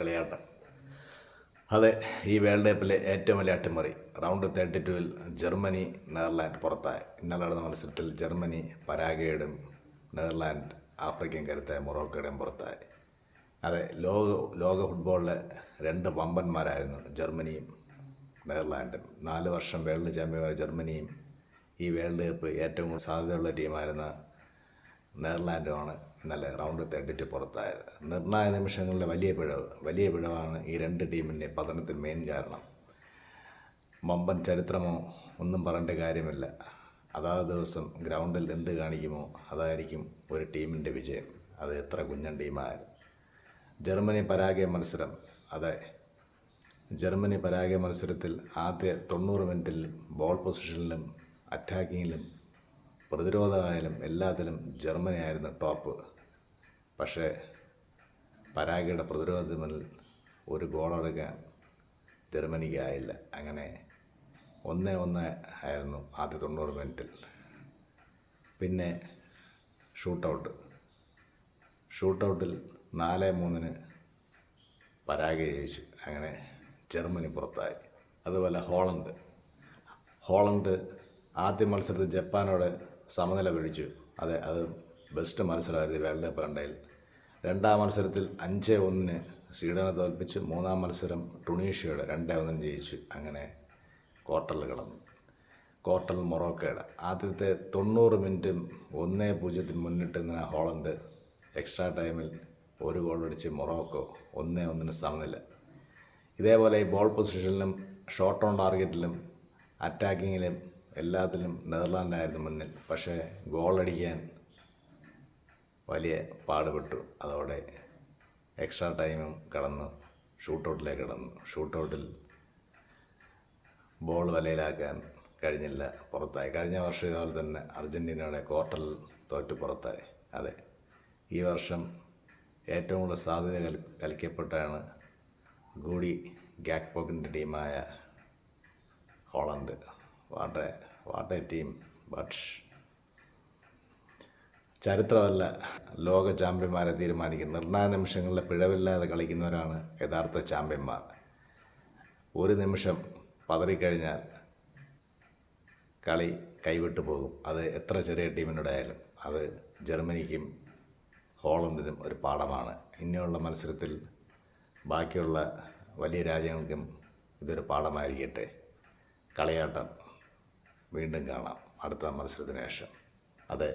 കളിയാട്ടം. അതെ, ഈ വേൾഡ് കപ്പിലെ ഏറ്റവും വലിയ അട്ടിമറി. റൗണ്ട് 32-ൽ ജർമ്മനി നെതർലാൻഡ് പുറത്തായി. ഇന്നലെ നടന്ന മത്സരത്തിൽ ജർമ്മനി പരാഗ്വേയുടെയും നെതർലാൻഡ് ആഫ്രിക്കൻ കരുത്തായ മൊറോക്കോയുടെയും പുറത്തായി. അതെ, ലോക ഫുട്ബോളിലെ രണ്ട് വമ്പന്മാരായിരുന്നു ജർമ്മനിയും നെതർലാൻഡും. 4 വർഷം വേൾഡ് ചാമ്പ്യന്മാർ ജർമ്മനിയും ഈ വേൾഡ് കപ്പ് ഏറ്റവും കൂടുതൽ സാധ്യതയുള്ള ടീമായിരുന്ന നെതർലാൻഡുമാണ് ഇന്നലെ റൗണ്ട് 32 പുറത്തായത്. നിർണായക നിമിഷങ്ങളിലെ വലിയ പിഴവാണ് ഈ രണ്ട് ടീമിൻ്റെ പതനത്തിന് മെയിൻ കാരണം. വമ്പൻ ചരിത്രമോ ഒന്നും പറഞ്ഞിട്ട് കാര്യമില്ല. അതാത് ദിവസം ഗ്രൗണ്ടിൽ എന്ത് കാണിക്കുമോ അതായിരിക്കും ഒരു ടീമിൻ്റെ വിജയം, അത് എത്ര കുഞ്ഞൻ ടീമായാലും. ജർമ്മനി പരാഗ്വേ മത്സരം. അതെ, ജർമ്മനി പരാഗ്വേ മത്സരത്തിൽ ആദ്യ 90 മിനിറ്റിൽ ബോൾ പൊസിഷനിലും അറ്റാക്കിങ്ങിലും പ്രതിരോധമായാലും എല്ലാത്തിലും ജർമ്മനി ആയിരുന്നു ടോപ്പ്. പക്ഷേ പരാഗ്വേയുടെ പ്രതിരോധത്തിൽ മുന്നിൽ ഒരു ഗോളെടുക്കാൻ ജർമ്മനിക്ക് ആയില്ല. അങ്ങനെ 1-1 ആയിരുന്നു ആദ്യ 90 മിനിറ്റിൽ. പിന്നെ ഷൂട്ടൗട്ടിൽ 4-3 പരാഗ്വേ ജയിച്ചു. അങ്ങനെ ജർമ്മനി പുറത്തായി. അതുപോലെ ഹോളണ്ട് ആദ്യ മത്സരത്തിൽ ജപ്പാനോട് സമനില പിടിച്ചു. അതെ, അത് ബെസ്റ്റ് മത്സരമായിരുന്നു വേൾഡ് കപ്പ് കണ്ടതിൽ. രണ്ടാം മത്സരത്തിൽ 5-1 സ്വീഡനെ തോൽപ്പിച്ച് മൂന്നാം മത്സരം ടുണീഷ്യയോട് 2-1 ജയിച്ചു. അങ്ങനെ ക്വാർട്ടറിൽ മൊറോക്കോയുടെ ആദ്യത്തെ 90 മിനിറ്റും 1-0 മുന്നിട്ട് നിന്ന ഹോളണ്ട് എക്സ്ട്രാ ടൈമിൽ ഒരു ഗോളടിച്ച് മൊറോക്കോ 1-1 സമനില. ഇതേപോലെ ഈ ബോൾ പൊസിഷനിലും ഷോട്ട് ഓൺ ടാർഗറ്റിലും അറ്റാക്കിങ്ങിലും എല്ലാത്തിലും നെതർലാൻഡായിരുന്നു മുന്നിൽ. പക്ഷേ ഗോളടിക്കാൻ വലിയ പാടുപെട്ടു. അതോടെ എക്സ്ട്രാ ടൈമും ഷൂട്ടൗട്ടിലേക്ക് കടന്നു. ഷൂട്ടൗട്ടിൽ ബോൾ വലയിലാക്കാൻ കഴിഞ്ഞില്ല, പുറത്തായി. കഴിഞ്ഞ വർഷം ഇതുപോലെ തന്നെ അർജൻറ്റീനയുടെ ക്വാർട്ടറിൽ തോറ്റു പുറത്തായി. അതെ, ഈ വർഷം ഏറ്റവും കൂടുതൽ സാധ്യത കൽക്കപ്പെട്ടാണ് ഗൂഡി ഗാക്പോക്കിൻ്റെ ടീമായ Holland. What a team. But ചരിത്രമല്ല ലോക ചാമ്പ്യന്മാരെ തീരുമാനിക്കുന്നത്. നിർണായക നിമിഷങ്ങളിലെ പിഴവില്ലാതെ കളിക്കുന്നവരാണ് യഥാർത്ഥ ചാമ്പ്യന്മാർ. ഒരു നിമിഷം പതറിക്കഴിഞ്ഞാൽ കളി കൈവിട്ടു പോകും. അത് എത്ര ചെറിയ ടീമിനോടായാലും. അത് ജർമ്മനിക്കും ഹോളണ്ടിനും ഒരു പാഠമാണ്. ഇനിയുള്ള മത്സരത്തിൽ ബാക്കിയുള്ള വലിയ രാജ്യങ്ങൾക്കും ഇതൊരു പാഠമായിരിക്കട്ടെ. കളിയാട്ടം വീണ്ടും കാണാം അടുത്ത മത്സരത്തിന് ശേഷം. അതെ,